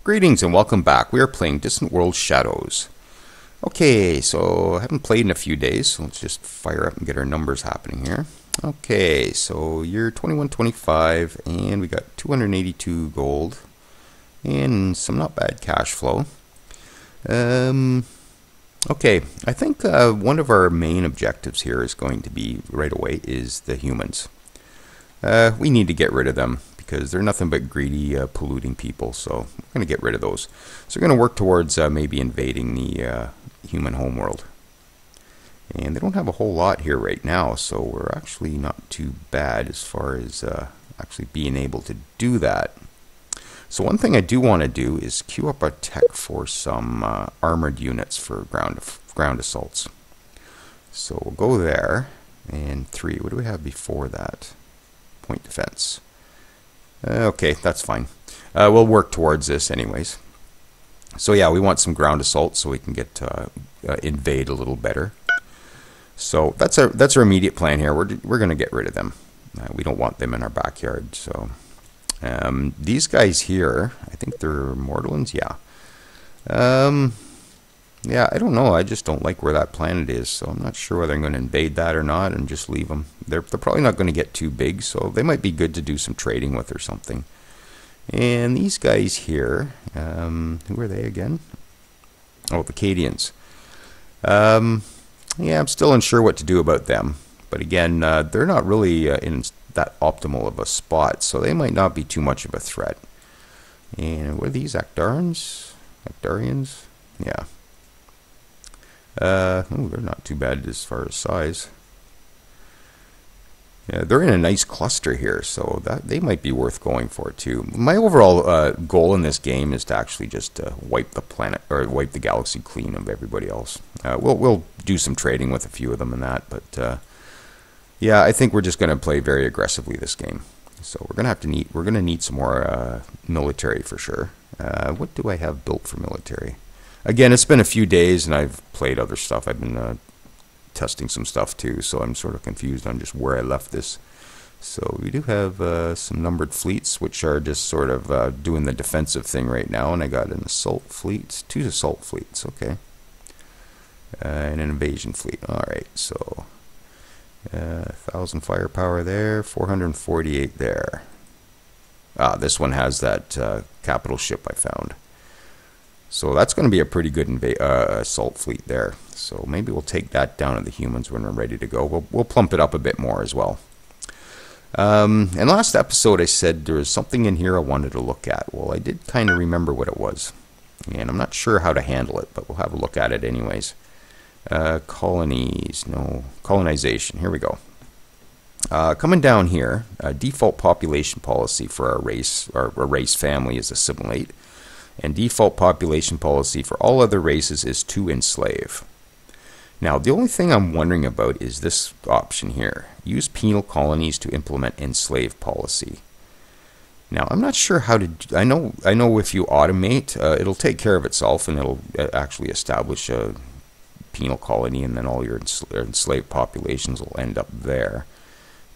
Greetings and welcome back. We are playing Distant World Shadows. Okay, so I haven't played in a few days, so let's just fire up and get our numbers happening here. Okay, so year 2125, and we got 282 gold, and some not bad cash flow. Okay, I think one of our main objectives here is going to be, right away, is the humans. We need to get rid of them because they're nothing but greedy, polluting people, so we're going to get rid of those. So we're going to work towards maybe invading the human homeworld. And they don't have a whole lot here right now, so we're actually not too bad as far as actually being able to do that. So one thing I do want to do is queue up a tech for some armored units for ground assaults. So we'll go there, and 3. What do we have before that? Point defense. Okay, that's fine. We'll work towards this anyways. So yeah, we want some ground assault so we can get invade a little better. So that's our immediate plan here. We're going to get rid of them. We don't want them in our backyard. So these guys here, I think they're Mortalians. Yeah. Yeah, I don't know. I just don't like where that planet is, so I'm not sure whether I'm going to invade that or not and just leave them. They're probably not going to get too big, so they might be good to do some trading with or something. And these guys here, who are they again? Oh, the Cadians. Yeah, I'm still unsure what to do about them. But again, they're not really in that optimal of a spot, so they might not be too much of a threat. And what are these, Actarans? Actarians? Yeah. Oh, they're not too bad as far as size. Yeah, they're in a nice cluster here, so that they might be worth going for too. My overall goal in this game is to actually just wipe the planet or wipe the galaxy clean of everybody else. We'll do some trading with a few of them in that, but yeah, I think we're just going to play very aggressively this game. So we're gonna need some more military for sure. What do I have built for military? Again, it's been a few days and I've played other stuff. I've been testing some stuff too, so I'm sort of confused on just where I left this. So we do have some numbered fleets, which are just sort of doing the defensive thing right now, and I got an assault fleet, 2 assault fleets, okay. And an invasion fleet, alright, so 1,000 firepower there, 448 there. This one has that capital ship I found. So that's going to be a pretty good assault fleet there. So maybe we'll take that down to the humans when we're ready to go. We'll plump it up a bit more as well. And last episode I said there was something in here I wanted to look at. Well, I did kind of remember what it was. And I'm not sure how to handle it, but we'll have a look at it anyways. Colonies, no, colonization. Here we go. Coming down here, default population policy for our race family is assimilate. And default population policy for all other races is to enslave. Now, the only thing I'm wondering about is this option here. Use penal colonies to implement enslave policy. Now, I'm not sure how to... I know if you automate, it'll take care of itself and it'll actually establish a penal colony and then all your enslaved populations will end up there.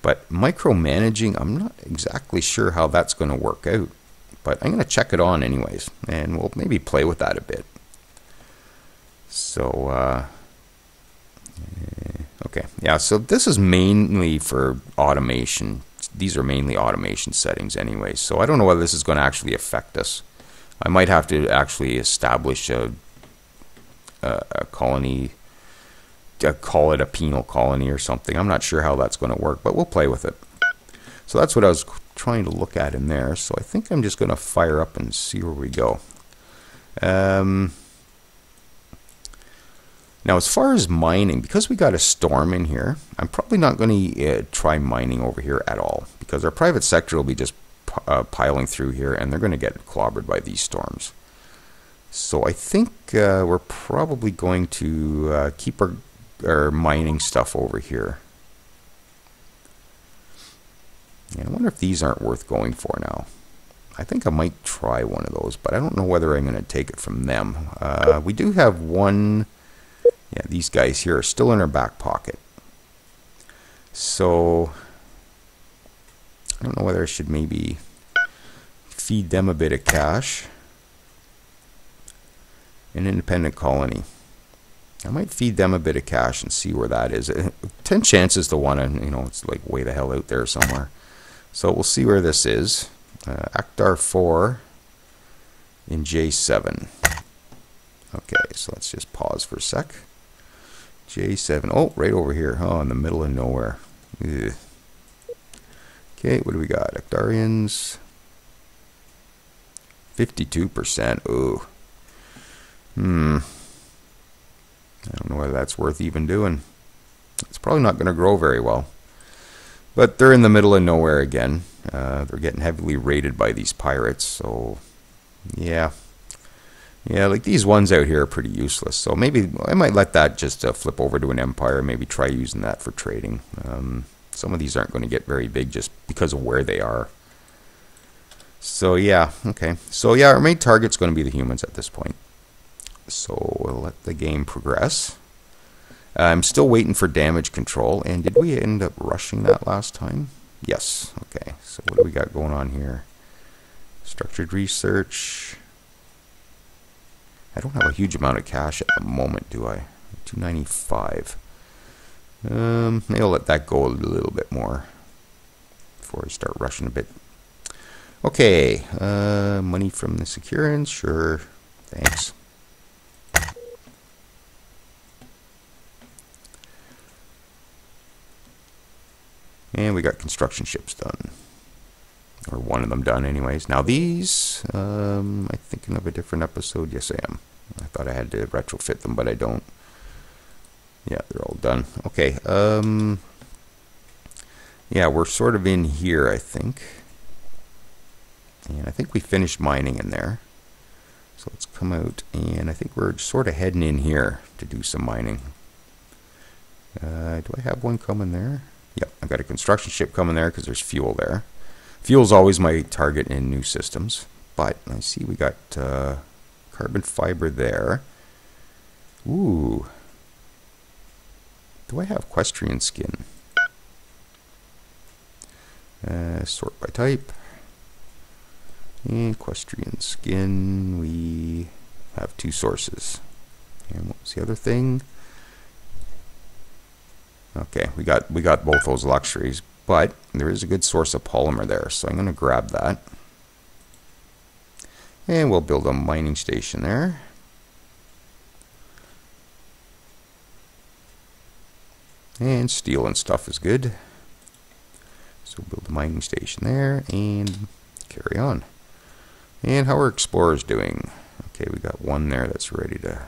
But micromanaging, I'm not exactly sure how that's going to work out. But I'm going to check it on anyways, and we'll maybe play with that a bit. So, okay, yeah, so this is mainly for automation. These are mainly automation settings anyways, so I don't know whether this is going to actually affect us. I might have to actually establish a colony, call it a penal colony or something. I'm not sure how that's going to work, but we'll play with it. So that's what I was trying to look at in there. So I think I'm just going to fire up and see where we go. Now, as far as mining, because we got a storm in here, I'm probably not going to try mining over here at all, because our private sector will be just piling through here, and they're going to get clobbered by these storms. So I think we're probably going to keep our mining stuff over here. I wonder if these aren't worth going for now. I think I might try one of those, but I don't know whether I'm going to take it from them. We do have one... Yeah, these guys here are still in our back pocket. So, I don't know whether I should maybe feed them a bit of cash. An independent colony. I might feed them a bit of cash and see where that is. 10 chances to 1, and it's like way the hell out there somewhere. So we'll see where this is. Akhtar 4 in J7. Okay, so let's just pause for a sec. J7. Oh, right over here. Oh, in the middle of nowhere. Ugh. Okay, what do we got? Akhtarians. 52%. Ooh. I don't know whether that's worth even doing. It's probably not going to grow very well. But they're in the middle of nowhere again. They're getting heavily raided by these pirates, so yeah. Yeah, like these ones out here are pretty useless. So maybe I might let that just flip over to an empire. Maybe try using that for trading. Some of these aren't going to get very big just because of where they are. So yeah, okay. So yeah, our main target's going to be the humans at this point. So we'll let the game progress. I'm still waiting for damage control. And did we end up rushing that last time? Yes. Okay. So what do we got going on here? Structured research. I don't have a huge amount of cash at the moment, do I? 295. Maybe I'll let that go a little bit more before I start rushing a bit. Okay. Money from the Securans. Sure. Thanks. And we got construction ships done. Or one of them done anyways. Now these, am I thinking of a different episode? Yes, I am. I thought I had to retrofit them, but I don't. Yeah, they're all done. Okay. Yeah, we're sort of in here, I think. And I think we finished mining in there. So let's come out, and I think we're sort of heading in here to do some mining. Do I have one coming there? Yep, I got a construction ship coming there because there's fuel there. Fuel's always my target in new systems. But I see we got carbon fiber there. Ooh. Do I have equestrian skin? Sort by type. And equestrian skin, we have 2 sources. And what was the other thing? Okay, we got both those luxuries, but there is a good source of polymer there, so I'm going to grab that. And we'll build a mining station there. And steel and stuff is good. So build a mining station there and carry on. And how are explorers doing? Okay, we got one there that's ready to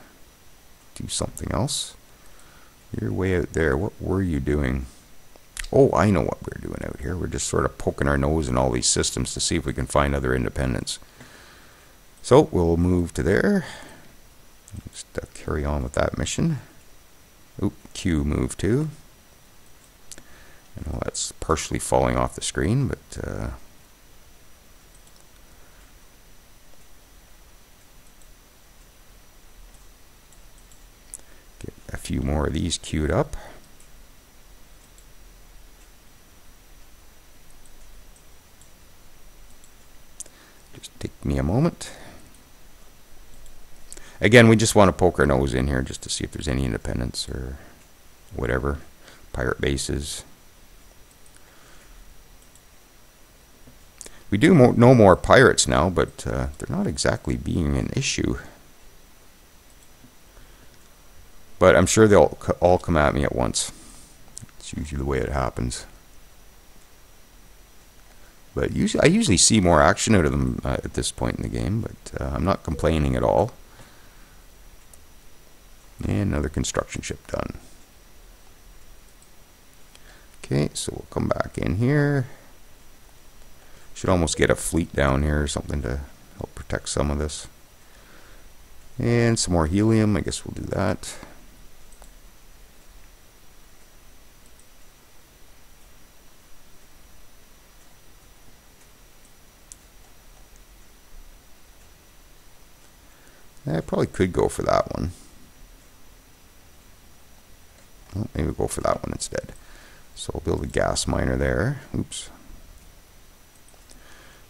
do something else. You're way out there. What were you doing? Oh, I know what we're doing out here. We're just sort of poking our nose in all these systems to see if we can find other independents. So we'll move to there. Just carry on with that mission. Oop, Q move to. I know that's partially falling off the screen, but get a few more of these queued up. Just take me a moment. Again, we just want to poke our nose in here just to see if there's any independents or whatever. Pirate bases. We do know more pirates now, but they're not exactly being an issue. But I'm sure they'll all come at me at once. It's usually the way it happens. But I usually see more action out of them at this point in the game, but I'm not complaining at all. And another construction ship done. Okay, so we'll come back in here. Should almost get a fleet down here or something to help protect some of this. And some more helium, I guess we'll do that. I probably could go for that one. Well, maybe we'll go for that one instead. So we'll build a gas miner there. Oops.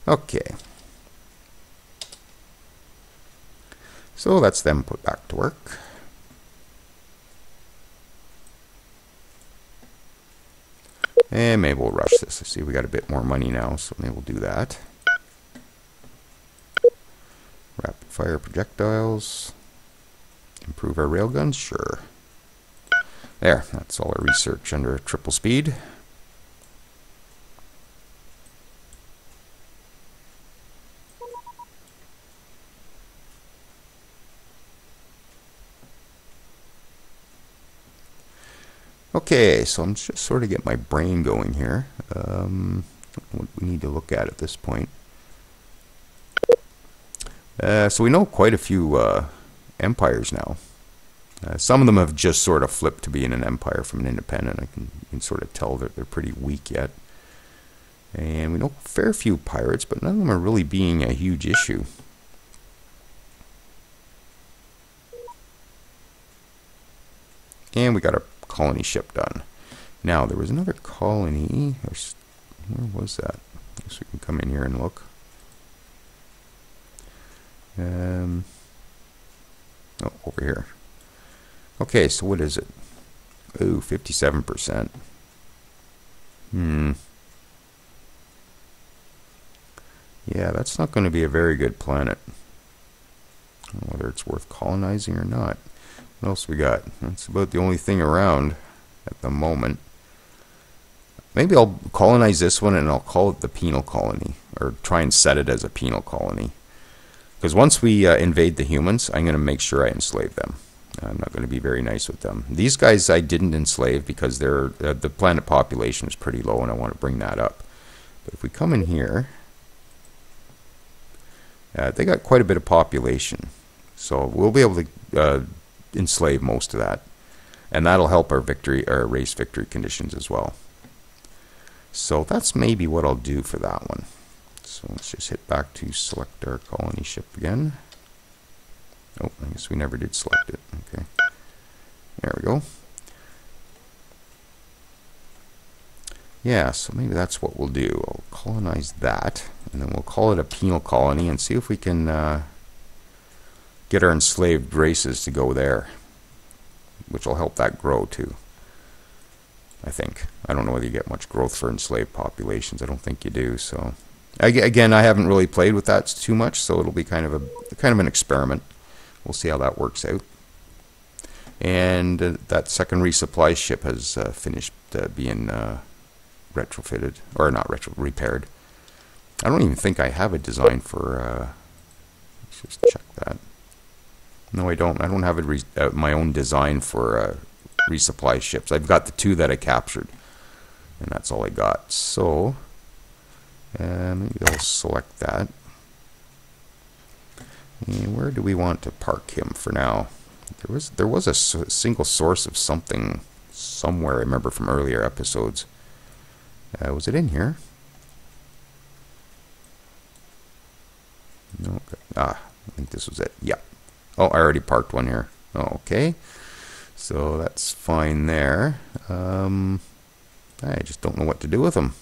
Okay. So that's them put back to work. And maybe we'll rush this. I see we got a bit more money now, so maybe we'll do that. Rapid fire projectiles. Improve our railguns? Sure. There, that's all our research under triple speed. Okay, so I'm just sort of getting my brain going here. What we need to look at this point. So we know quite a few empires now. Some of them have just sort of flipped to being an empire from an independent. You can sort of tell that they're pretty weak yet. And we know a fair few pirates, but none of them are really being a huge issue. And we got our colony ship done. Now, there was another colony. Where was that? I guess we can come in here and look. Oh, over here. Okay, so what is it? Ooh, 57%. Yeah, that's not going to be a very good planet. I don't know whether it's worth colonizing or not. What else we got? That's about the only thing around at the moment. Maybe I'll colonize this one and I'll call it the penal colony, or try and set it as a penal colony. Because once we invade the humans, I'm going to make sure I enslave them. I'm not going to be very nice with them. These guys I didn't enslave because they're the planet population is pretty low, and I want to bring that up. But if we come in here, they got quite a bit of population, so we'll be able to enslave most of that, and that'll help our race victory conditions as well. So that's maybe what I'll do for that one. So let's just hit back to select our colony ship again. Oh, I guess we never did select it. Okay, there we go. Yeah, so maybe that's what we'll do. I'll colonize that, and then we'll call it a penal colony and see if we can get our enslaved races to go there, which will help that grow too, I think. I don't know whether you get much growth for enslaved populations. I don't think you do. So again, I haven't really played with that too much, so it'll be kind of an experiment. We'll see how that works out. And that second resupply ship has finished being retrofitted, or not repaired. I don't even think I have a design for. Let's just check that. No, I don't. I don't have my own design for resupply ships. I've got the two that I captured, and that's all I got. So maybe I'll select that. And where do we want to park him for now? There was a single source of something somewhere. I remember from earlier episodes. Was it in here? No. I think this was it. Yeah. Oh, I already parked one here. Oh, okay. So that's fine there. I just don't know what to do with them.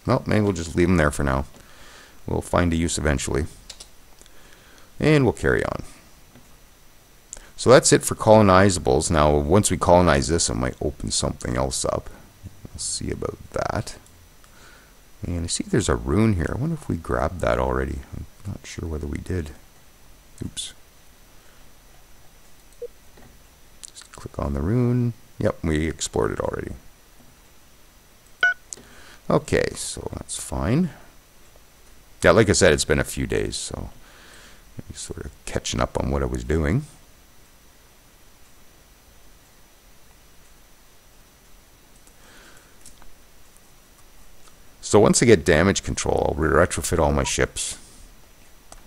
Well, maybe we'll just leave them there for now. We'll find a use eventually. And we'll carry on. So that's it for colonizables. Now, once we colonize this, I might open something else up. We'll see about that. And I see there's a rune here. I wonder if we grabbed that already. I'm not sure whether we did. Oops. Just click on the rune. Yep, we explored it already. Okay, so that's fine. Yeah, like I said, it's been a few days, so maybe sort of catching up on what I was doing. So once I get damage control, I'll retrofit all my ships.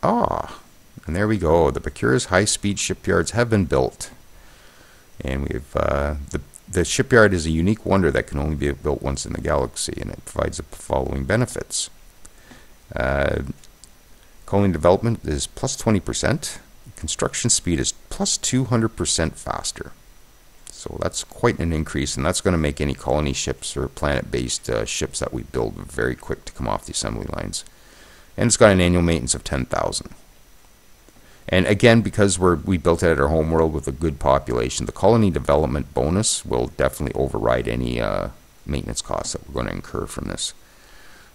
Ah, and there we go. The Bakura's high-speed shipyards have been built. And we've the shipyard is a unique wonder that can only be built once in the galaxy, and it provides the following benefits. Colony development is plus 20%. Construction speed is plus 200% faster. So that's quite an increase, and that's going to make any colony ships or planet-based ships that we build very quick to come off the assembly lines. And it's got an annual maintenance of 10,000. And again, because we built it at our home world with a good population, the colony development bonus will definitely override any maintenance costs that we're going to incur from this.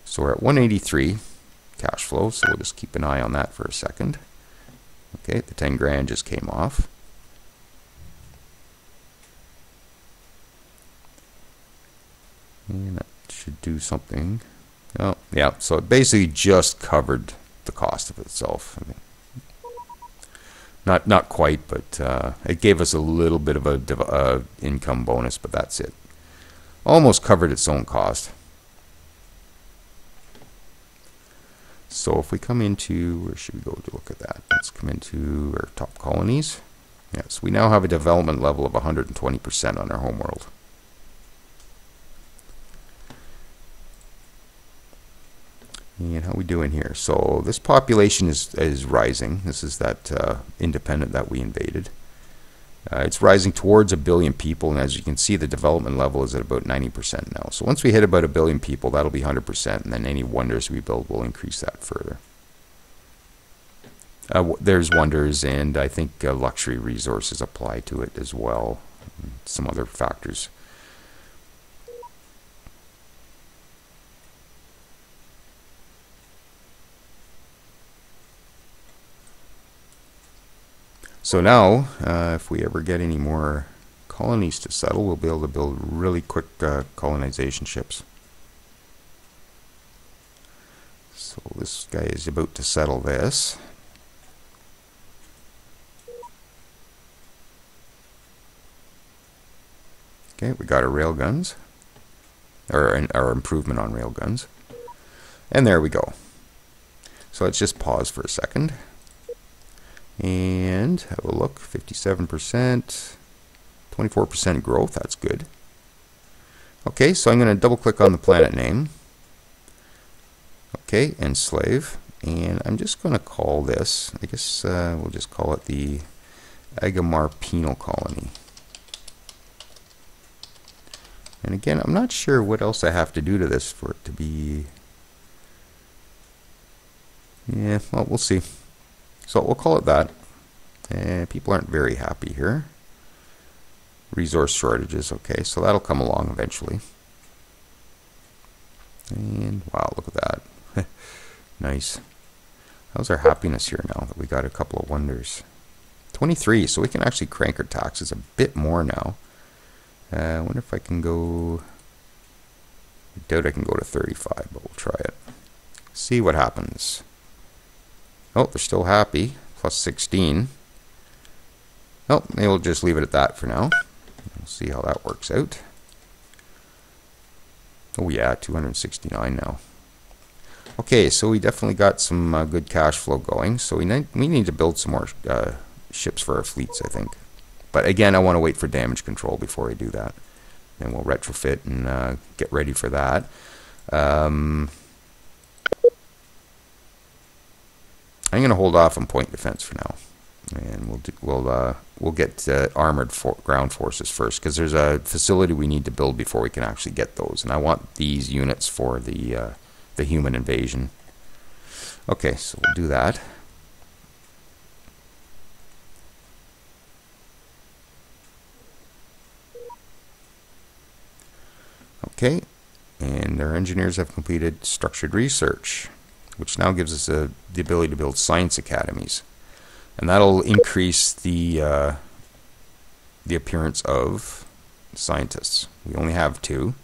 So we're at 183 cash flow, so we'll just keep an eye on that for a second. Okay, the 10 grand just came off. And that should do something. Oh, yeah, so it basically just covered the cost of itself. I mean, not quite, but it gave us a little bit of a income bonus, but that's it. Almost covered its own cost. So if we come into, where should we go to look at that? Let's come into our top colonies. Yes, we now have a development level of 120% on our homeworld. And how are we doing here? So this population is rising. This is that independent that we invaded. It's rising towards 1 billion people, and as you can see, the development level is at about 90% now. So once we hit about 1 billion people, that'll be 100%, and then any wonders we build will increase that further. There's wonders, and I think luxury resources apply to it as well, and some other factors. So now, if we ever get any more colonies to settle, we'll be able to build really quick colonization ships. So this guy is about to settle this. Okay, we got our rail guns, or our improvement on rail guns. And there we go. So let's just pause for a second. And have a look, 57%, 24% growth, that's good. Okay, so I'm going to double click on the planet name. Okay, enslave. And I'm just going to call this, I guess we'll just call it the Agamar Penal Colony. And again, I'm not sure what else I have to do to this for it to be... Yeah, well, we'll see. So we'll call it that. And people aren't very happy here. Resource shortages, okay, so that'll come along eventually. And wow, look at that. Nice. How's our happiness here now that we got a couple of wonders? 23, so we can actually crank our taxes a bit more now. I wonder if I can go... I doubt I can go to 35, but we'll try it. See what happens. Oh, they're still happy. Plus 16. Oh, maybe we'll just leave it at that for now. We'll see how that works out. Oh yeah, 269 now. Okay, so we definitely got some good cash flow going. So we need to build some more ships for our fleets, I think. But again, I want to wait for damage control before I do that. Then we'll retrofit and get ready for that. I'm going to hold off on point defense for now, and we'll get armored ground forces first, because there's a facility we need to build before we can actually get those, and I want these units for the human invasion. Okay, so we'll do that. Okay, and our engineers have completed structured research, which now gives us the ability to build science academies, and that'll increase the appearance of scientists. We only have 2.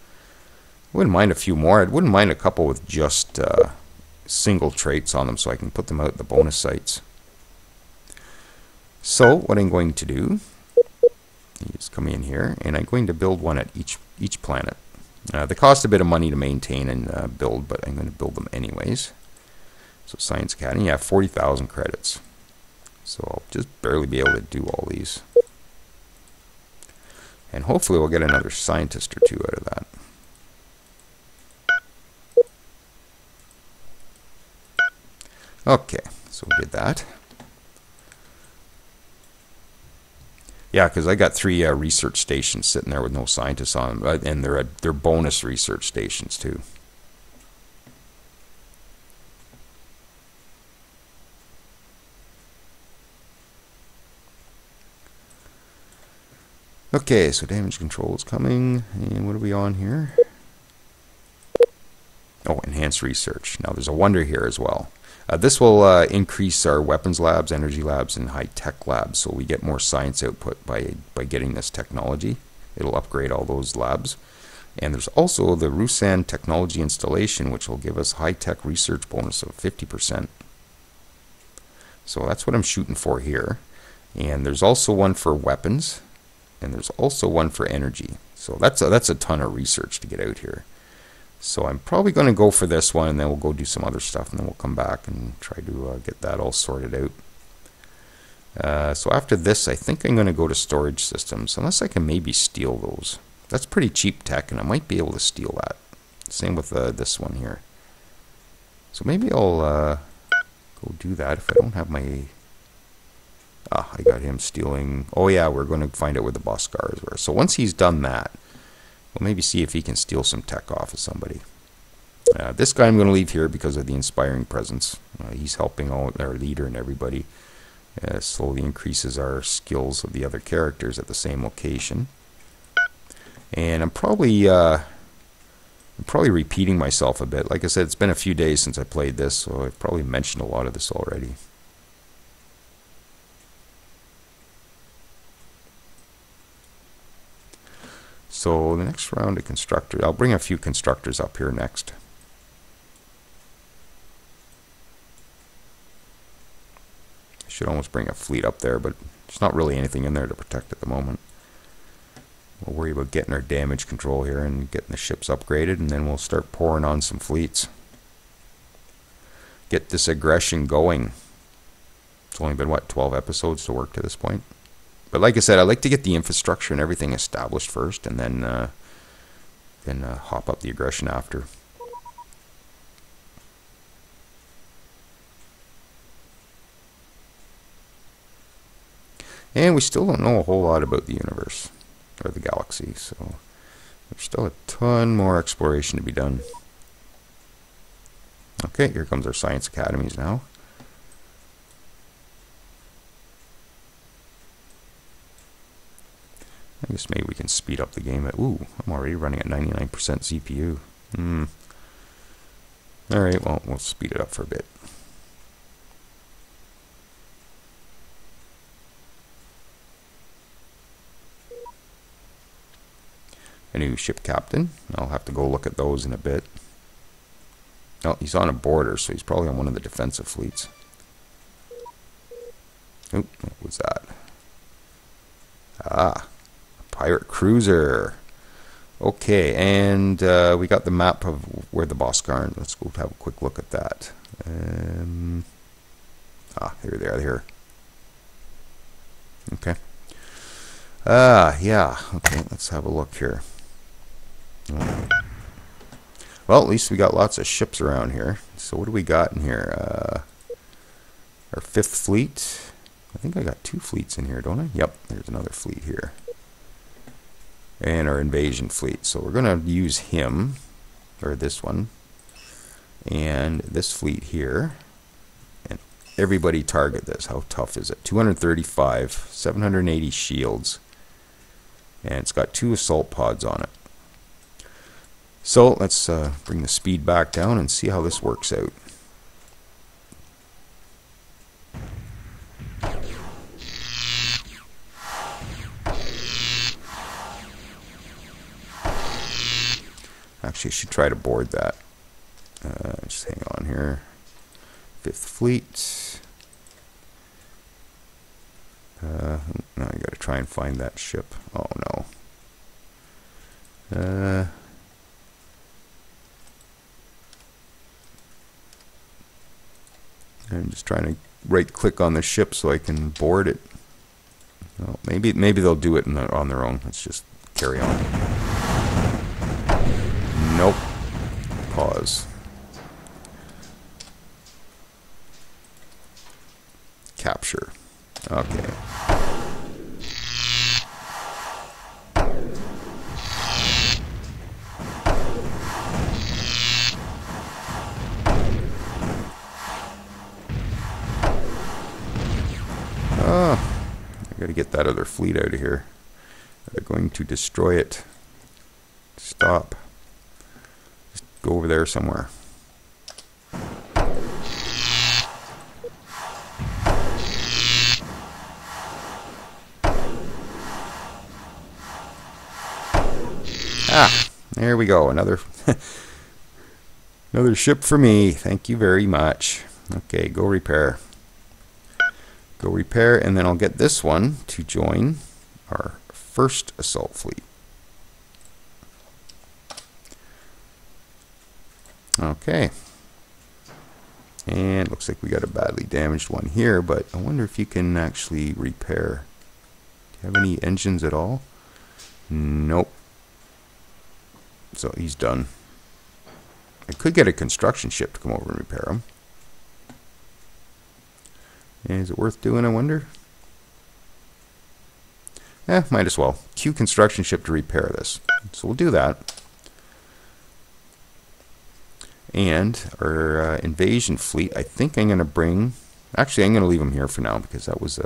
Wouldn't mind a few more. I wouldn't mind a couple with just single traits on them, so I can put them out at the bonus sites. So what I'm going to do is come in here, and I'm going to build one at each planet. They cost a bit of money to maintain and build, but I'm going to build them anyways. So Science Academy, yeah, 40,000 credits. So I'll just barely be able to do all these. And hopefully we'll get another scientist or 2 out of that. Okay, so we did that. Yeah, because I got 3 research stations sitting there with no scientists on them, and they're bonus research stations too. Okay, so damage control is coming. And what are we on here? Oh, enhanced research. Now there's a wonder here as well. This will increase our weapons labs, energy labs, and high-tech labs, so we get more science output by getting this technology. It'll upgrade all those labs. And there's also the Rusan Technology Installation, which will give us high-tech research bonus of 50%. So that's what I'm shooting for here. And there's also one for weapons, and there's also one for energy. So that's a ton of research to get out here. So I'm probably going to go for this one, and then we'll go do some other stuff, and then we'll come back and try to get that all sorted out. So after this, I think I'm going to go to storage systems, unless I can maybe steal those. That's pretty cheap tech, and I might be able to steal that. Same with this one here. So maybe I'll go do that if I don't have my... I got him stealing... Oh yeah, we're going to find out where the Bosskars were. So once he's done that, we'll maybe see if he can steal some tech off of somebody. This guy I'm going to leave here because of the inspiring presence. He's helping out our leader and everybody. Slowly increases our skills of the other characters at the same location. And I'm probably repeating myself a bit. Like I said, it's been a few days since I played this, so I've probably mentioned a lot of this already. So the next round of constructors, I'll bring a few constructors up here next. I should almost bring a fleet up there, but there's not really anything in there to protect at the moment. We'll worry about getting our damage control here and getting the ships upgraded, and then we'll start pouring on some fleets. Get this aggression going. It's only been, what, 12 episodes to work to this point? But like I said, I like to get the infrastructure and everything established first, and then hop up the aggression after. And we still don't know a whole lot about the universe, or the galaxy, so there's still a ton more exploration to be done. Okay, here comes our science academies now. I guess maybe we can speed up the game. Ooh, I'm already running at 99% CPU. Alright, well, we'll speed it up for a bit. A new ship captain. I'll have to go look at those in a bit. Oh, he's on a border, so he's probably on one of the defensive fleets. Oop, what was that? Ah, a pirate cruiser. Okay, and we got the map of where the Bosskar are. Let's go have a quick look at that. Here they are here. Okay. Yeah. Okay, let's have a look here. Well, at least we got lots of ships around here. So what do we got in here? Our 5th fleet. I think I got 2 fleets in here, don't I? Yep, there's another fleet here. And our invasion fleet. So we're going to use him, or this one, and this fleet here. And everybody target this. How tough is it? 235, 780 shields. And it's got 2 assault pods on it. So let's bring the speed back down and see how this works out. Actually, I should try to board that. Just hang on here. 5th fleet. Now I gotta try and find that ship. Oh no. I'm just trying to right click on the ship so I can board it. Well, maybe they'll do it on their own. Let's just carry on. Nope. Pause. Capture. Okay. I gotta get that other fleet out of here. They're going to destroy it. Stop. Just go over there somewhere. Ah, there we go. Another another ship for me. Thank you very much. Okay, go repair. Go repair, and then I'll get this one to join our first assault fleet. Okay. And looks like we got a badly damaged one here, but I wonder if you can actually repair. Do you have any engines at all? Nope. So he's done. I could get a construction ship to come over and repair him. Is it worth doing, I wonder? Might as well. Q construction ship to repair this. So we'll do that. And our invasion fleet, I think I'm going to bring... Actually, I'm going to leave them here for now because that was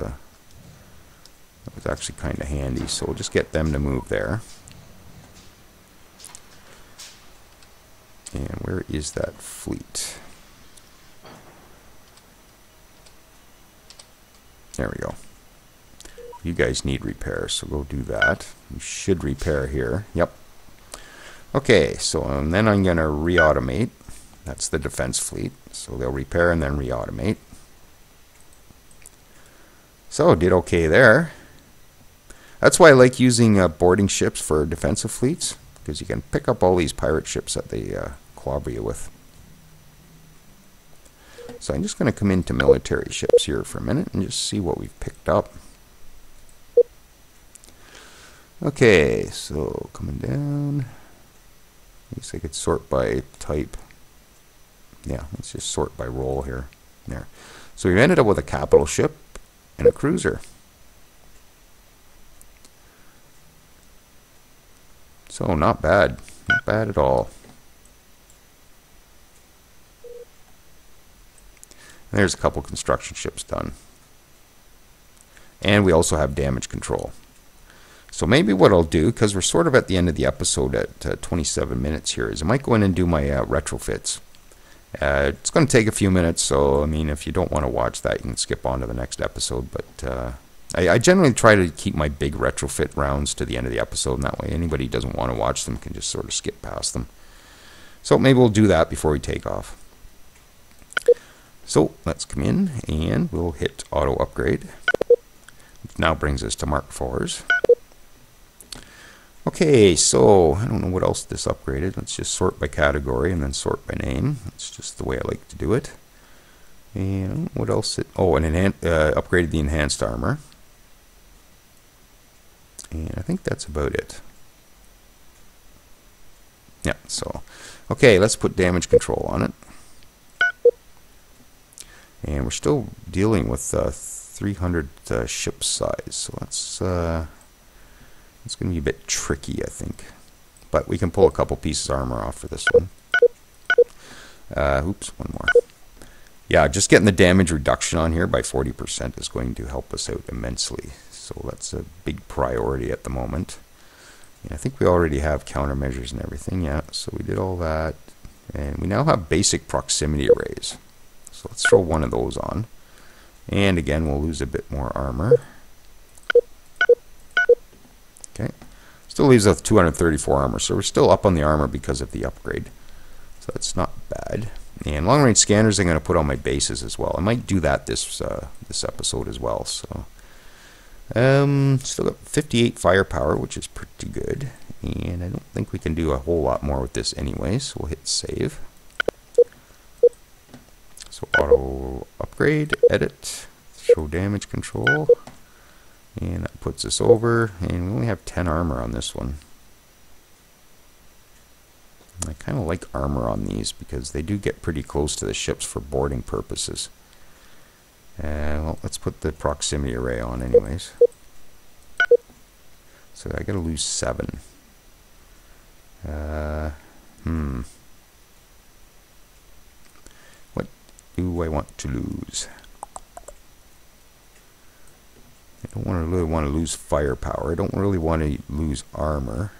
actually kind of handy. So we'll just get them to move there. And where is that fleet? There we go. You guys need repair, so go do that. You should repair here. Yep. Okay, so then I'm going to re-automate. That's the defense fleet. So they'll repair and then re-automate. So, did okay there. That's why I like using boarding ships for defensive fleets, because you can pick up all these pirate ships that they clobber you with. So I'm just going to come into military ships here for a minute and just see what we've picked up. Okay, so coming down. I guess I could sort by type. Yeah, let's just sort by role here. There. So we've ended up with a capital ship and a cruiser. So not bad. Not bad at all. There's a couple construction ships done. And we also have damage control. So maybe what I'll do, because we're sort of at the end of the episode at 27 minutes here, is I might go in and do my retrofits. It's going to take a few minutes, so I mean, if you don't want to watch that, you can skip on to the next episode. But I generally try to keep my big retrofit rounds to the end of the episode, and that way anybody who doesn't want to watch them can just sort of skip past them. So maybe we'll do that before we take off. So let's come in and we'll hit auto upgrade. Which now brings us to Mark IVs. Okay, so I don't know what else this upgraded. Let's just sort by category and then sort by name. That's just the way I like to do it. And what else? And upgraded the enhanced armor. And I think that's about it. Yeah, so okay, let's put damage control on it. And we're still dealing with 300 ship size, so that's it's going to be a bit tricky, I think. But we can pull a couple pieces of armor off for this one. Oops, one more. Yeah, just getting the damage reduction on here by 40% is going to help us out immensely. So that's a big priority at the moment. And I think we already have countermeasures and everything, yeah. So we did all that. And we now have basic proximity arrays. So let's throw one of those on. And again, we'll lose a bit more armor. Okay. Still leaves us 234 armor. So we're still up on the armor because of the upgrade. So that's not bad. And long range scanners I'm going to put on my bases as well. I might do that this episode as well. So still got 58 firepower, which is pretty good. And I don't think we can do a whole lot more with this anyway. So we'll hit save. So auto upgrade, edit, show damage control, and that puts us over, and we only have 10 armor on this one. I kind of like armor on these because they do get pretty close to the ships for boarding purposes. Well, let's put the proximity array on anyways. So I gotta lose 7. What do I want to lose? I don't really want to lose firepower. I don't really want to lose armor.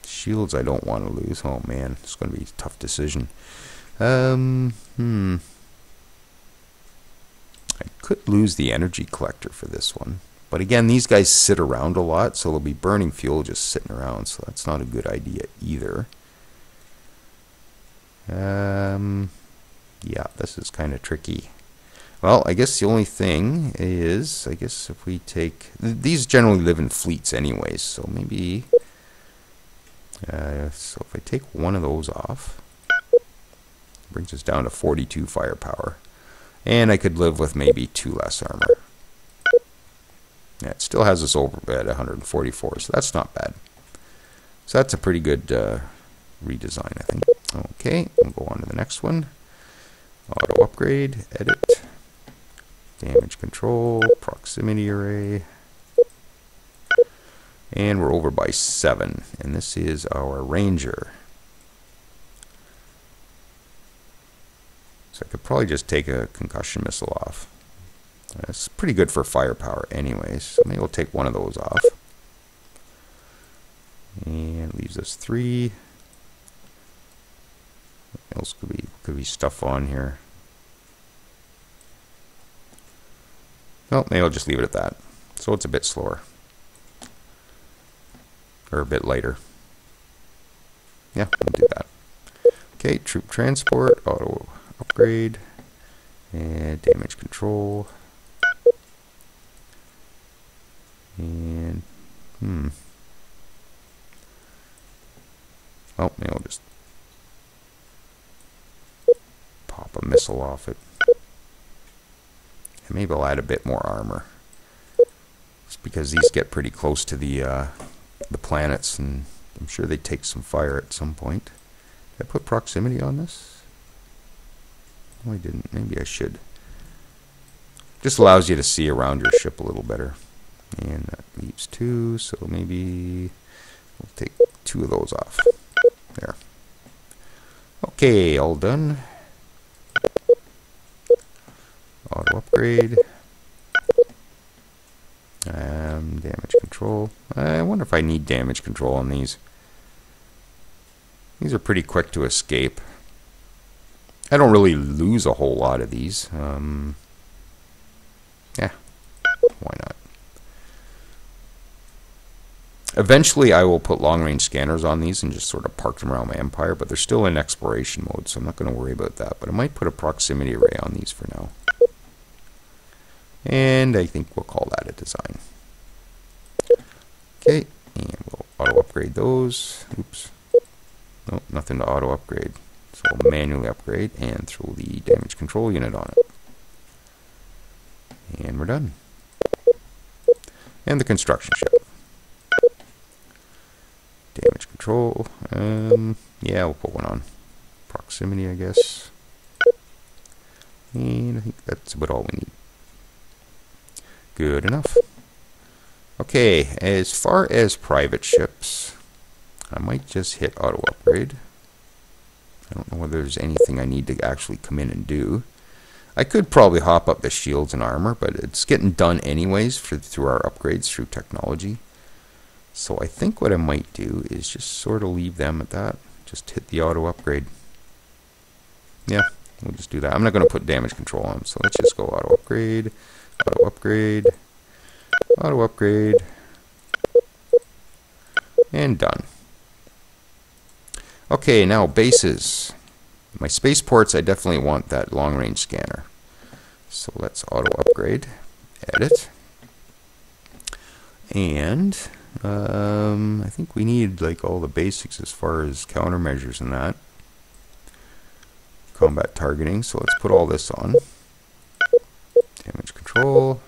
Shields I don't want to lose. Oh man, it's going to be a tough decision. I could lose the energy collector for this one. But again, these guys sit around a lot, so they'll be burning fuel just sitting around, so that's not a good idea either. Yeah, this is kind of tricky. Well, I guess the only thing is, I guess if we take... These generally live in fleets anyways, so maybe... so if I take one of those off, brings us down to 42 firepower. And I could live with maybe 2 less armor. Yeah, it still has us over at 144, so that's not bad. So that's a pretty good redesign, I think. Okay, we'll go on to the next one. Auto upgrade, edit, damage control, proximity array. And we're over by 7, and this is our Ranger. So I could probably just take a concussion missile off. It's pretty good for firepower anyways, so maybe we'll take one of those off. And leaves us 3. What else could be stuff on here? Well, maybe I'll just leave it at that. So it's a bit slower. Or a bit lighter. Yeah, we'll do that. Okay, troop transport, auto upgrade, and damage control. And, well, maybe I'll just pop a missile off it. And maybe I'll add a bit more armor. Just because these get pretty close to the planets, and I'm sure they take some fire at some point. Did I put proximity on this? No, I didn't. Maybe I should. Just allows you to see around your ship a little better. And that leaves 2, so maybe we'll take 2 of those off. There. Okay, all done. Auto upgrade. Damage control. I wonder if I need damage control on these. These are pretty quick to escape. I don't really lose a whole lot of these. Yeah, why not? Eventually I will put long-range scanners on these and just sort of park them around my empire, but they're still in exploration mode, so I'm not going to worry about that. But I might put a proximity array on these for now. And I think we'll call that a design. Okay, and we'll auto-upgrade those. Oops. Nope, nothing to auto-upgrade. So we'll manually upgrade and throw the damage control unit on it. And we're done. And the construction ship. Damage control. Yeah, we'll put one on. Proximity, I guess. And I think that's about all we need. Good enough. Okay, as far as private ships, I might just hit auto upgrade. I don't know whether there's anything I need to actually come in and do. I could probably hop up the shields and armor, but it's getting done anyways through our upgrades through technology. So I think what I might do is just sort of leave them at that. Just hit the auto upgrade. Yeah, we'll just do that. I'm not going to put damage control on, so let's just go auto upgrade, auto upgrade, auto upgrade, and done. Okay, now bases. My spaceports, I definitely want that long-range scanner. So let's auto upgrade, edit, and I think we need like all the basics as far as countermeasures and that. Combat targeting, so let's put all this on. Damage control,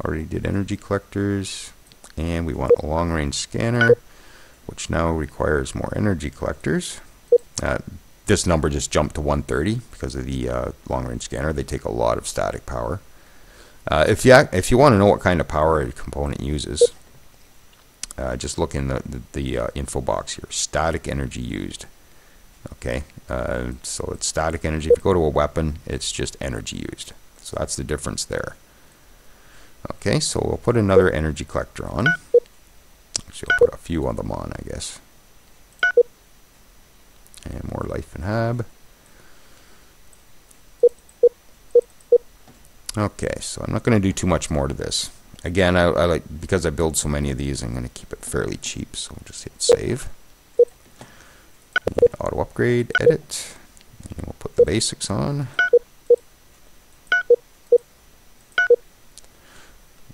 already did energy collectors, and we want a long-range scanner, which now requires more energy collectors. This number just jumped to 130 because of the long-range scanner. They take a lot of static power. If you want to know what kind of power a component uses, just look in the info box here. Static energy used. Okay, so it's static energy. If you go to a weapon, it's just energy used. So that's the difference there. Okay, so we'll put another energy collector on. Actually, I'll put a few of them on, I guess. And more life and hab. Okay, so I'm not going to do too much more to this. Again, I like, because I build so many of these, I'm going to keep it fairly cheap. So we'll just hit save. And auto upgrade, edit. And we'll put the basics on.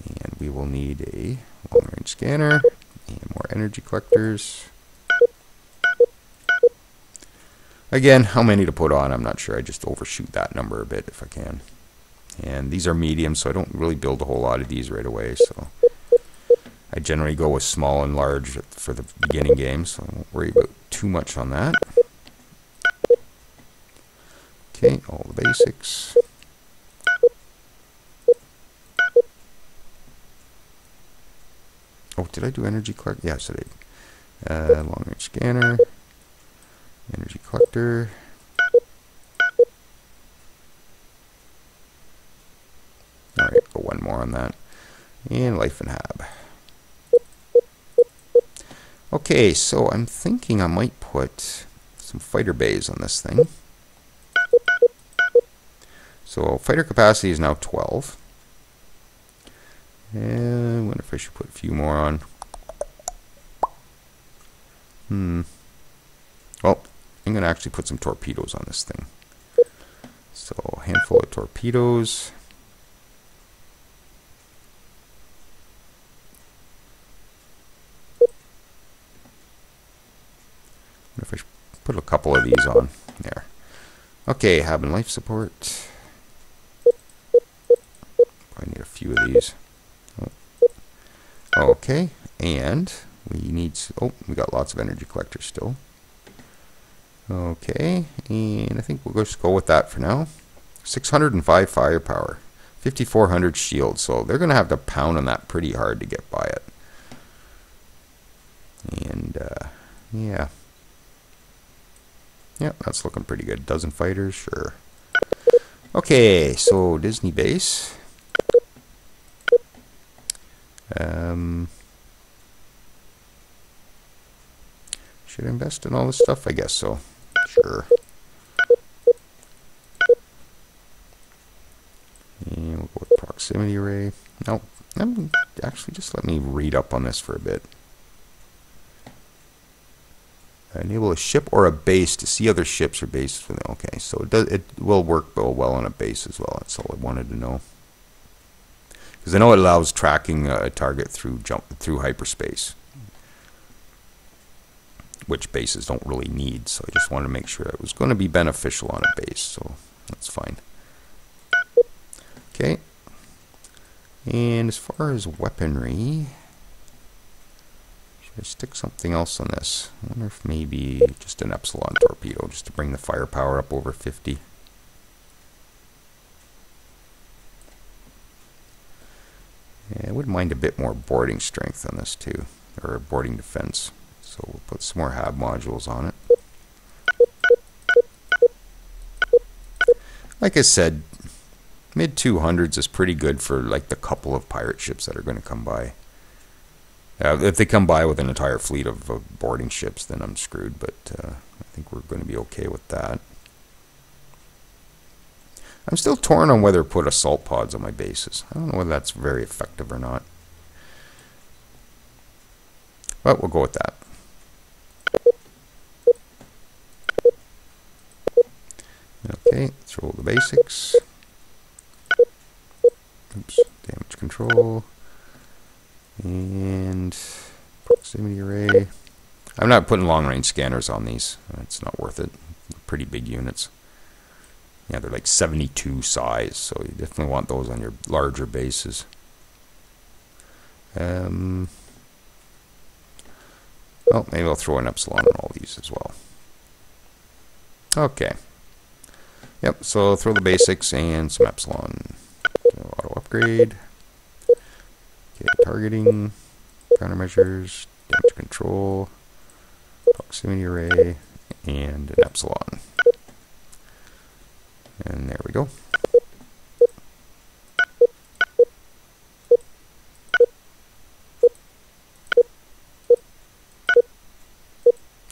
And we will need a long range scanner and more energy collectors. Again, how many to put on, I'm not sure. I just overshoot that number a bit if I can. And these are medium, so I don't really build a whole lot of these right away. So I generally go with small and large for the beginning game, so I won't worry about too much on that. Okay, all the basics. Oh, did I do energy collector? Yes, I did. Long range scanner. Energy collector. Alright, go one more on that. And life and hab. Okay, so I'm thinking I might put some fighter bays on this thing. So fighter capacity is now 12. And I wonder if I should put a few more on. Well, I'm going to actually put some torpedoes on this thing. So a handful of torpedoes. If I should put a couple of these on there. Okay, hab and life support. I need a few of these. Oh. Okay, and we need. Oh, we got lots of energy collectors still. Okay, and I think we'll just go with that for now. 605 firepower, 5,400 shield. So they're going to have to pound on that pretty hard to get by it. And yeah. Yeah, that's looking pretty good. Dozen fighters, sure. Okay, so Disney base. Should I invest in all this stuff? I guess so. Sure. And we'll go with proximity array. No, actually, just let me read up on this for a bit. Enable a ship or a base to see other ships or bases within. Okay, so it will work well on a base as well. That's all I wanted to know. Because I know it allows tracking a target through hyperspace, which bases don't really need. So I just wanted to make sure it was going to be beneficial on a base. So that's fine. Okay. And as far as weaponry, should I stick something else on this? I wonder if maybe just an Epsilon torpedo, just to bring the firepower up over 50. Yeah, I wouldn't mind a bit more boarding strength on this too, or boarding defense. So we'll put some more hab modules on it. Like I said, mid 200s is pretty good for like the couple of pirate ships that are going to come by. If they come by with an entire fleet of boarding ships, then I'm screwed, but I think we're going to be okay with that. I'm still torn on whether to put assault pods on my bases. I don't know whether that's very effective or not. But we'll go with that. Okay, let's roll the basics. Oops, damage control. And proximity array. I'm not putting long range scanners on these. It's not worth it. They're pretty big units. Yeah, they're like 72 size, so you definitely want those on your larger bases. Well, maybe I'll throw an Epsilon on all these as well. Okay. Yep, so throw the basics and some Epsilon. Auto upgrade. Okay, targeting, countermeasures, damage control, proximity array, and an epsilon. And there we go.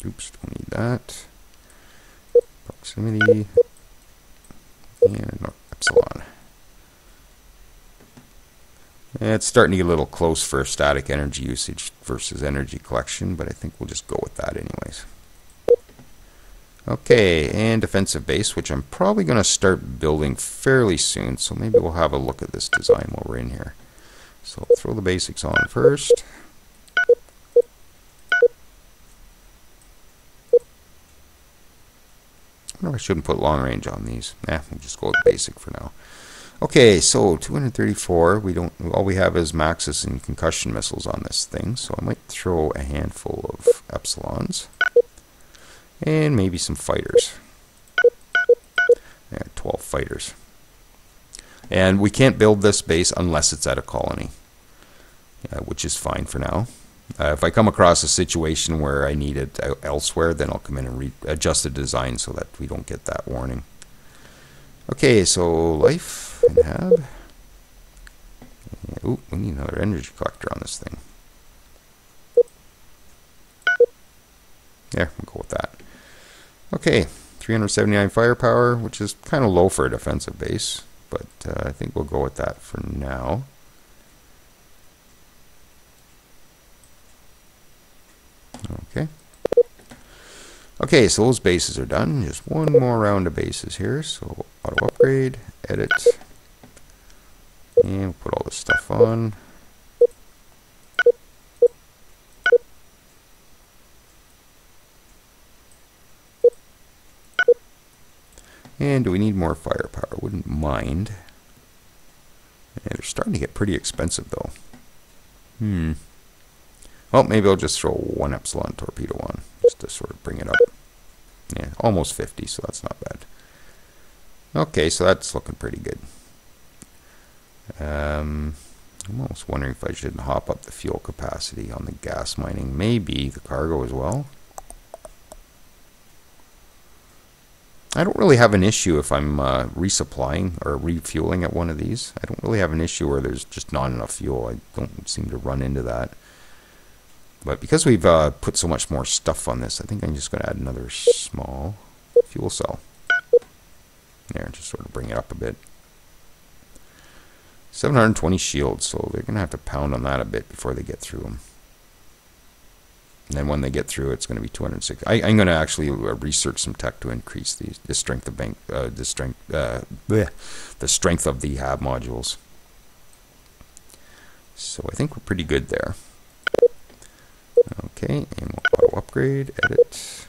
Oops, don't need that. Proximity and an epsilon. It's starting to get a little close for static energy usage versus energy collection, but I think we'll just go with that anyways. Okay, and defensive base, which I'm probably going to start building fairly soon, so maybe we'll have a look at this design while we're in here. So throw the basics on first. I wonder if I shouldn't put long range on these. We'll just go with basic for now. Okay, so 234. All we have is Maxis and concussion missiles on this thing, so I might throw a handful of epsilons and maybe some fighters. 12 fighters. And we can't build this base unless it's at a colony, which is fine for now. If I come across a situation where I need it elsewhere, then I'll come in and adjust the design so that we don't get that warning. Okay, so life and hab. Ooh, we need another energy collector on this thing. Yeah, we'll go with that. Okay, 379 firepower, which is kind of low for a defensive base, but I think we'll go with that for now. Okay. Okay, so those bases are done. Just one more round of bases here. So auto upgrade, edit, and we'll put all this stuff on. And do we need more firepower? Wouldn't mind. Yeah, they're starting to get pretty expensive though. Well, maybe I'll just throw one epsilon torpedo on, just to sort of bring it up. Yeah, almost 50, so that's not bad. Okay, so that's looking pretty good. I'm almost wondering if I should hop up the fuel capacity on the gas mining. Maybe the cargo as well. I don't really have an issue if I'm resupplying or refueling at one of these. I don't really have an issue where there's just not enough fuel. I don't seem to run into that. But because we've put so much more stuff on this, I think I'm just going to add another small fuel cell. There, just sort of bring it up a bit. 720 shields, so they're going to have to pound on that a bit before they get through them. And then when they get through, it's going to be 260. I'm going to actually research some tech to increase the strength of the strength of the hab modules. So I think we're pretty good there. Okay, and we'll auto upgrade, edit.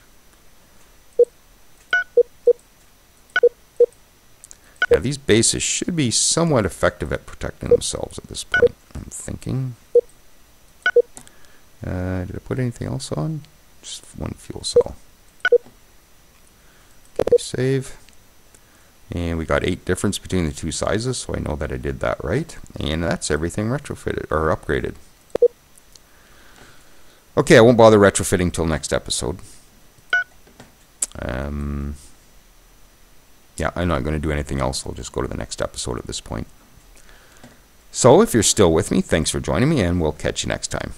Yeah, these bases should be somewhat effective at protecting themselves at this point, I'm thinking. Did I put anything else on? Just one fuel cell. Okay, save. And we got 8 difference between the two sizes, so I know that I did that right. And that's everything retrofitted, or upgraded. Okay, I won't bother retrofitting till next episode. Yeah, I'm not going to do anything else. I'll just go to the next episode at this point. So, if you're still with me, thanks for joining me, and we'll catch you next time.